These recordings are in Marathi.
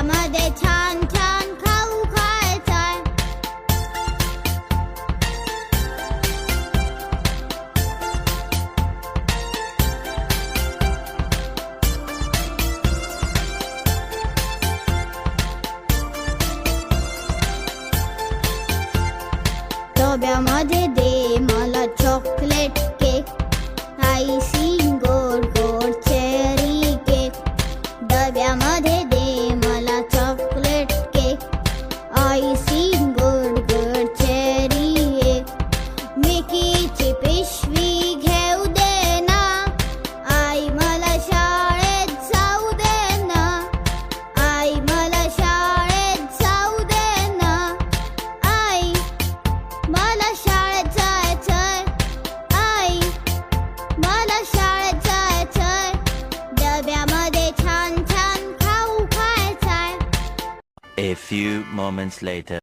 डब्यामध्ये छान छान खाऊ खायचाय. डब्यामध्ये दे मला चॉकलेट केक, आईसिंग गोड गोड चेरी केक. डब्यामध्ये दे मला चॉकलेट केक, आईसिंग गोड गोड चेरी केक. मिकीची पिशवी घेऊ दे ना, आई मला शाळेत जाऊ दे ना. आई मला शाळेत जाऊ दे ना. आई मला शाळेत जायचंय. आई मला शाळेत जायचंय. डब्यामध्ये छान छान खाऊ खायचाय. A few moments later.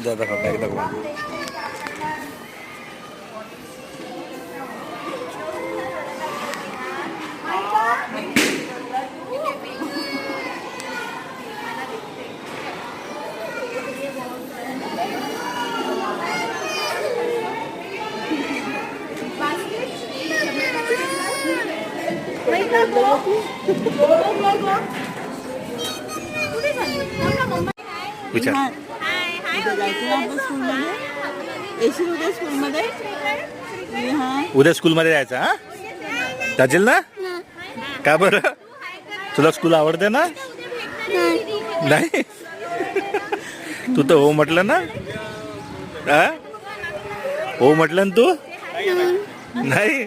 ज़्यादा खाता है लगवा. विचार. उद्या स्कूलमध्ये जायचं. हा जाशील ना? का बरं? तुला स्कूल आवडते ना? नाही तू तर हो म्हटलं ना. हो म्हटलं ना तू. नाही